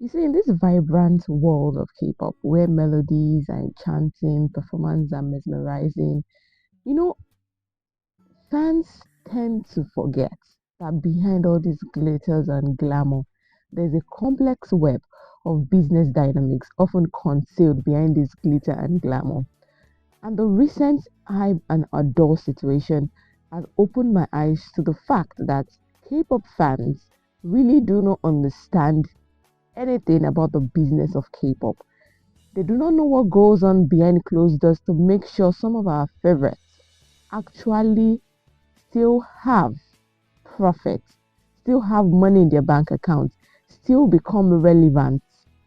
You see, in this vibrant world of K-pop, where melodies are enchanting, performances are mesmerizing, you know, fans tend to forget that behind all these glitters and glamour, there's a complex web of business dynamics often concealed behind this glitter and glamour. And the recent hype and adore situation has opened my eyes to the fact that K-pop fans really do not understand anything about the business of K-pop. They do not know what goes on behind closed doors to make sure some of our favorites actually still have profit, still have money in their bank accounts, still become relevant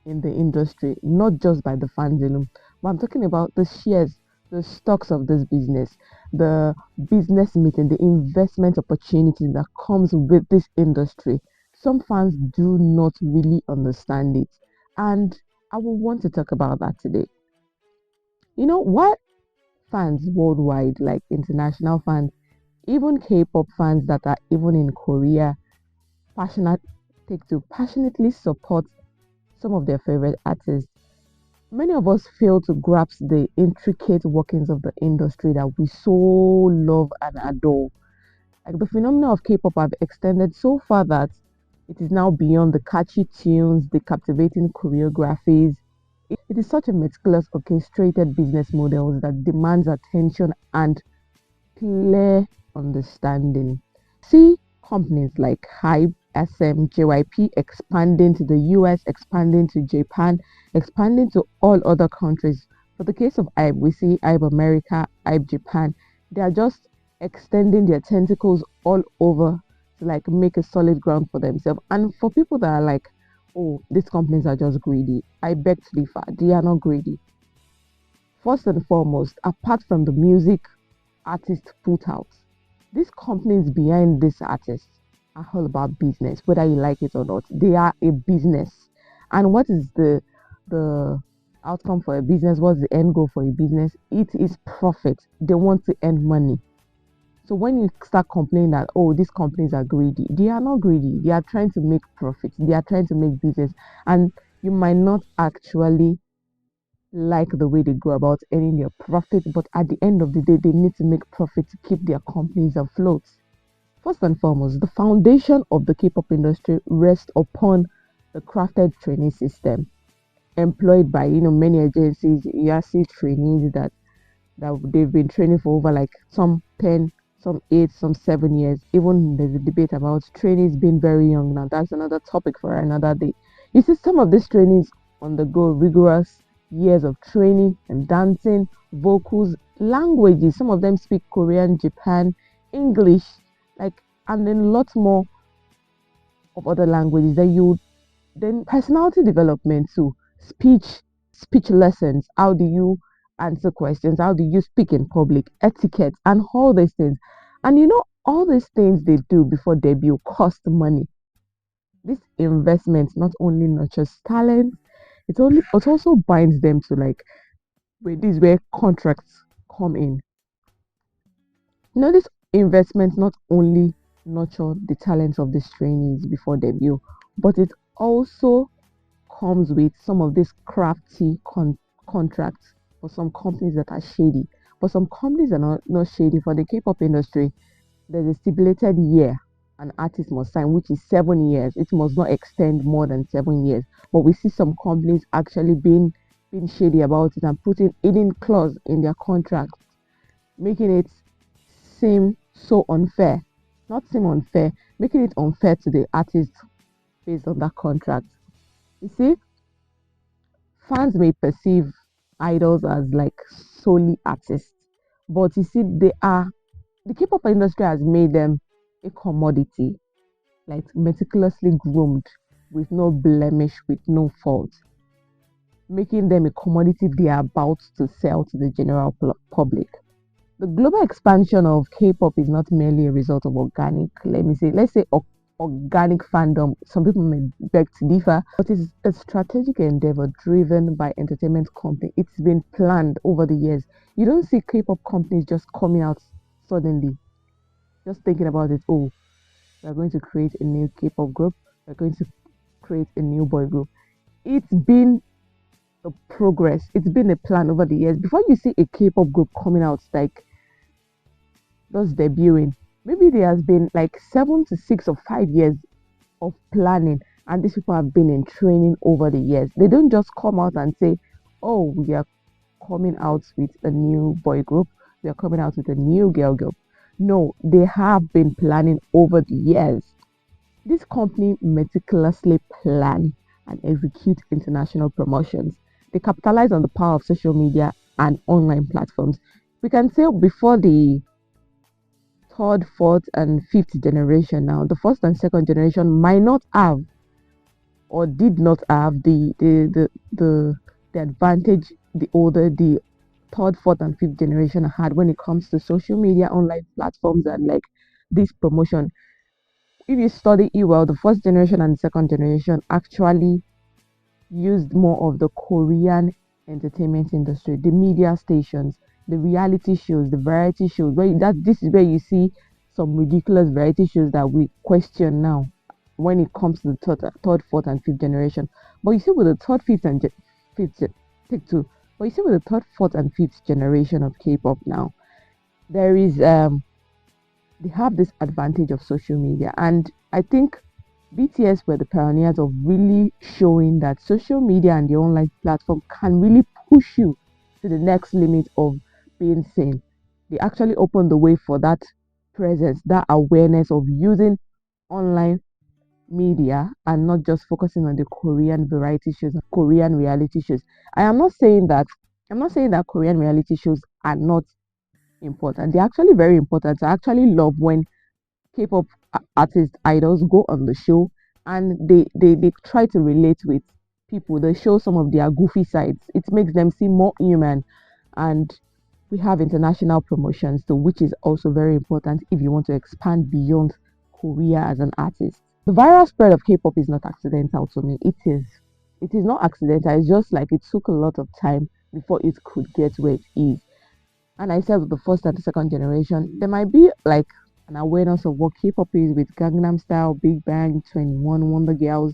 in the industry, not just by the fans alone. But I'm talking about the shares, the stocks of this business, the business meeting, the investment opportunities that comes with this industry. Some fans do not really understand it. And I will want to talk about that today. What fans worldwide, like international fans, even K-pop fans that are even in Korea, passionate take to passionately support some of their favorite artists. Many of us fail to grasp the intricate workings of the industry that we so love and adore. Like the phenomena of K-pop have extended so far that it is now beyond the catchy tunes, the captivating choreographies. It is such a meticulous, orchestrated business model that demands attention and clear understanding. See companies like Hype, SM, JYP expanding to the US, expanding to Japan, expanding to all other countries. For the case of Hype, we see Hype America, Hype Japan. They are just extending their tentacles all over to like make a solid ground for themselves. And for people that are like, oh, these companies are just greedy, I beg to differ. They are not greedy. First and foremost, apart from the music artists put out, these companies behind these artists are all about business, whether you like it or not. They are a business. And what is the outcome for a business? What's the end goal for a business? It is profit. They want to earn money. So when you start complaining that oh these companies are greedy, they are not greedy. They are trying to make profit. They are trying to make business. And you might not actually like the way they go about earning their profit, but at the end of the day, they need to make profit to keep their companies afloat. First and foremost, the foundation of the K-pop industry rests upon the crafted training system employed by many agencies. You see trainees that they've been training for over like some 10, some 8, some 7 years. Even there's a debate about trainees being very young now. That's another topic for another day. You see some of these trainees undergo rigorous years of training and dancing, vocals, languages. Some of them speak Korean, Japan, English, like, and then lots more of other languages that you then personality development too, speech lessons. How do you answer questions? How do you speak in public? Etiquette and all these things. And all these things they do before debut cost money. This investment not only nurtures talent, it also binds them to like where this where contracts come in. This investment not only nurture the talents of these trainees before debut, but it also comes with some of these crafty contracts for some companies that are shady. But some companies are not shady. For the K-pop industry, there's a stipulated year an artist must sign, which is 7 years. It must not extend more than 7 years. But we see some companies actually being shady about it and putting hidden clause in their contract, making it seem so unfair. Not seem unfair, making it unfair to the artist based on that contract. You see, fans may perceive idols as like solely artists, but you see, the K-pop industry has made them a commodity, like meticulously groomed, with no blemish, with no fault, making them a commodity they are about to sell to the general public. The global expansion of K-pop is not merely a result of organic, let's say organic fandom. Some people may beg to differ, but it's a strategic endeavor driven by entertainment company. It's been planned over the years. You don't see K-pop companies just coming out suddenly, just thinking about it. Oh, we're going to create a new K-pop group. We're going to create a new boy group. it's been a progress. It's been a plan over the years. Before you see a K-pop group coming out, like just debuting, maybe there has been like 7 to 6 or 5 years of planning, and these people have been in training over the years. They don't just come out and say, "Oh, we are coming out with a new boy group. We are coming out with a new girl group." No, they have been planning over the years. This company meticulously plan and execute international promotions. They capitalize on the power of social media and online platforms. We can say before the third, fourth, and fifth generation now, the first and second generation might not have or did not have the advantage the third, fourth, and fifth generation had when it comes to social media, online platforms, and like this promotion. If you study it well, the first generation and second generation actually used more of the Korean entertainment industry, the media stations, the reality shows, the variety shows. This is where you see some ridiculous variety shows that we question now when it comes to the third, fourth, and fifth generation. But you see with the third, fifth, and fifth, take two. But you see with the third, fourth, and fifth generation of K-pop now, there is they have this advantage of social media, and I think BTS were the pioneers of really showing that social media and the online platform can really push you to the next limit of being seen. They actually opened the way for that presence, that awareness of using online media and not just focusing on the Korean variety shows and Korean reality shows. I am not saying that I'm not saying that Korean reality shows are not important. They're actually very important. I actually love when K-pop artists idols go on the show and they try to relate with people. They show some of their goofy sides. It makes them seem more human. And we have international promotions too, which is also very important if you want to expand beyond Korea as an artist. The viral spread of K-pop is not accidental to me. It is. It is not accidental. It's just like it took a lot of time before it could get where it is. And I said with the first and the second generation, there might be like an awareness of what K-pop is with Gangnam Style, Big Bang, 21, Wonder Girls.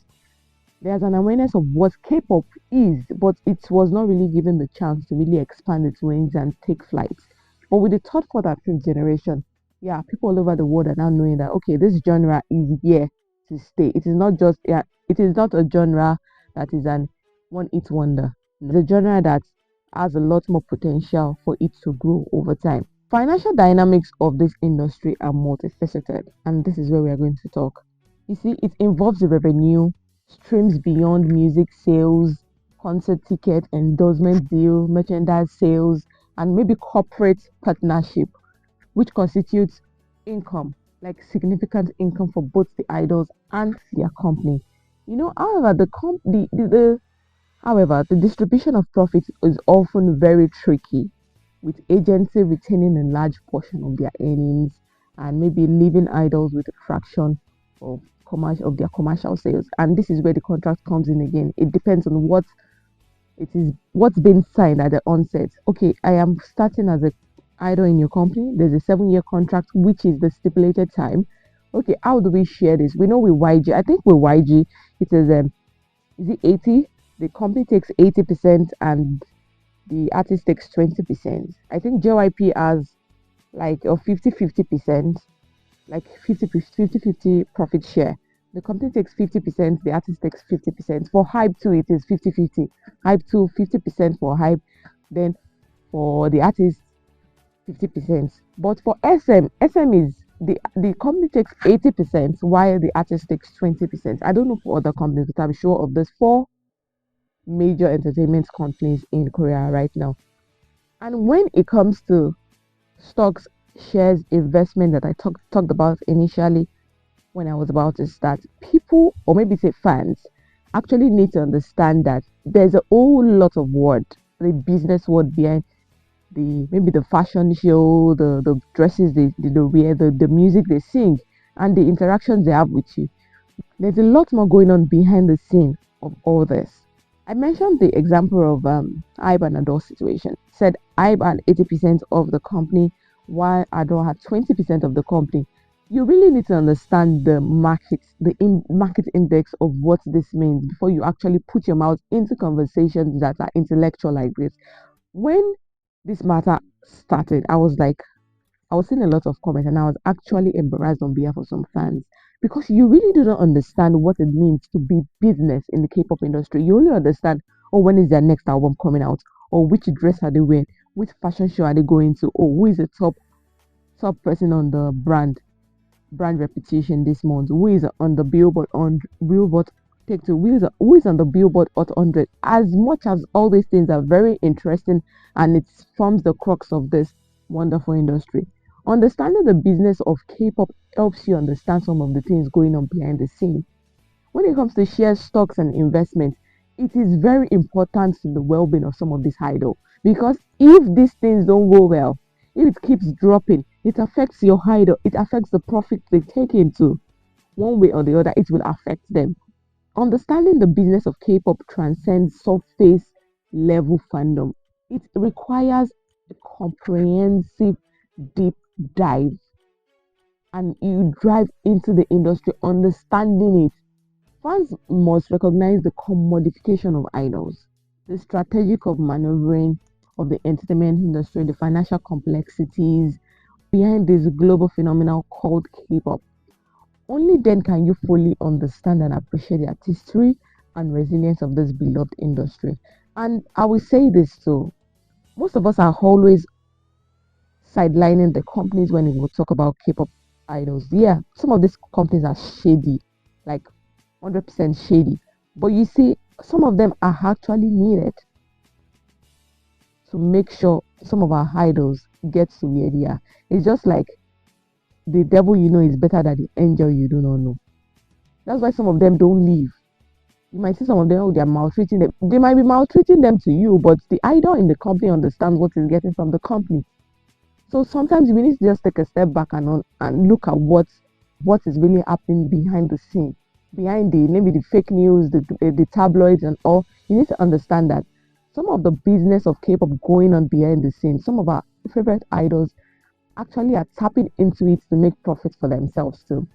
There's an awareness of what K-pop is, but it was not really given the chance to really expand its wings and take flights. But with the third, fourth, and fifth generation, yeah, people all over the world are now knowing that okay, this genre is here to stay. It is not just it is not a genre that is an one-hit wonder. The genre that has a lot more potential for it to grow over time. Financial dynamics of this industry are multifaceted, and this is where we are going to talk. You see, it involves the revenue, streams beyond music sales, concert ticket, endorsement deal, merchandise sales, and maybe corporate partnership, which constitutes income, like significant income for both the idols and their company. However, the distribution of profits is often very tricky, with agency retaining a large portion of their earnings and maybe leaving idols with a fraction of their commercial sales. And this is where the contract comes in again. It depends on what's been signed at the onset. Okay, I am starting as a idol in your company. There's a 7-year contract, which is the stipulated time. Okay, how do we share this? We know with YG. I think with YG, it is it 80? The company takes 80% and the artist takes 20%. I think JYP has like a 50-50%, like 50-50 profit share. The company takes 50%, the artist takes 50%. For Hype 2, it is 50-50. Hype 2, 50% for Hype, then for the artist, 50%. But for SM is the company takes 80% while the artist takes 20%. I don't know for other companies, but I'm sure of this 4 major entertainment companies in Korea right now. And when it comes to stocks, shares, investment that I talked about initially when I was about to start, people or maybe say fans actually need to understand that there's a whole lot of word, the business word behind the fashion show, the dresses they wear, the music they sing, and the interactions they have with you. There's a lot more going on behind the scene of all this. I mentioned the example of Ibe and Adore situation. Said Ibe had 80% of the company, while Adore had 20% of the company. You really need to understand the market, market index of what this means before you actually put your mouth into conversations that are intellectual like this. When this matter started, I was seeing a lot of comments and I was actually embarrassed on behalf of some fans because you really do not understand what it means to be business in the K-pop industry. You only understand, oh, when is their next album coming out, or which dress are they wearing, which fashion show are they going to, or who is the top person on the brand reputation this month, who is on the Billboard take two, who is on the Billboard Hot 100. As much as all these things are very interesting and it forms the crux of this wonderful industry, understanding the business of K-pop helps you understand some of the things going on behind the scene. When it comes to shares, stocks, and investment, it is very important to the well-being of some of these idols, because if these things don't go well, if it keeps dropping, it affects your idol, it affects the profit they take into. One way or the other, it will affect them. Understanding the business of K-pop transcends surface level fandom. It requires a comprehensive deep dive, and you drive into the industry understanding it. Fans must recognize the commodification of idols, the strategic of maneuvering of the entertainment industry, the financial complexities behind this global phenomenon called K-pop. Only then can you fully understand and appreciate the artistry and resilience of this beloved industry. And I will say this too: most of us are always sidelining the companies when we talk about K-pop idols. Yeah, some of these companies are shady, like 100% shady. But you see, some of them are actually needed to make sure some of our idols get to where they are. It's just like the devil you know is better than the angel you do not know. That's why some of them don't leave. You might see some of them, oh, they're maltreating them. They might be maltreating them to you, but the idol in the company understands what he's getting from the company. So sometimes we need to just take a step back and look at what is really happening behind the scene, behind the maybe the fake news, the tabloids and all. You need to understand that some of the business of K-pop going on behind the scenes, some of our favorite idols actually are tapping into it to make profits for themselves too.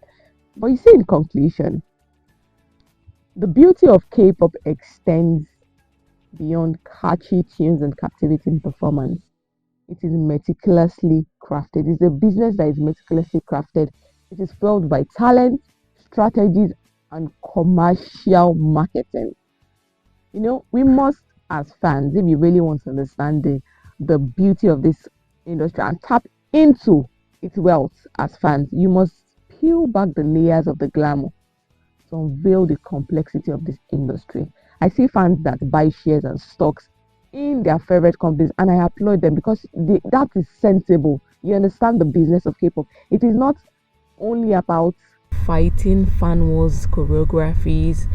But you see, in conclusion, the beauty of K-pop extends beyond catchy tunes and captivating performance. It is meticulously crafted. It's a business that is meticulously crafted. It is fueled by talent, strategies, and commercial marketing. You know, we must, as fans, if you really want to understand the beauty of this industry and tap into its wealth as fans, you must peel back the layers of the glamour to unveil the complexity of this industry. I see fans that buy shares and stocks in their favorite companies, and I applaud them because that is sensible. You understand the business of K-pop. It is not only about fighting fan wars, choreographies,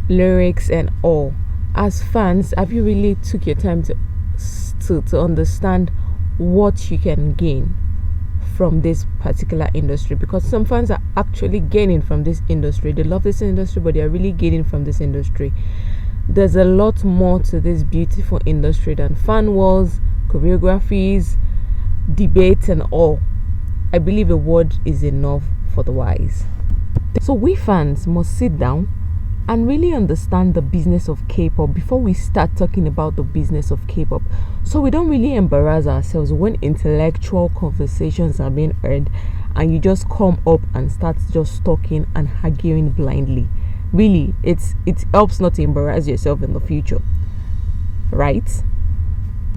lyrics, and all. As fans, have you really took your time to understand what you can gain from this particular industry? Because some fans are actually gaining from this industry. They love this industry, but they are really gaining from this industry. There's a lot more to this beautiful industry than fan wars, choreographies, debates, and all. I believe a word is enough for the wise. So we fans must sit down and really understand the business of K-pop before we start talking about the business of K-pop, so we don't really embarrass ourselves when intellectual conversations are being heard and you just come up and start just talking and arguing blindly. Really, it helps not to embarrass yourself in the future, right?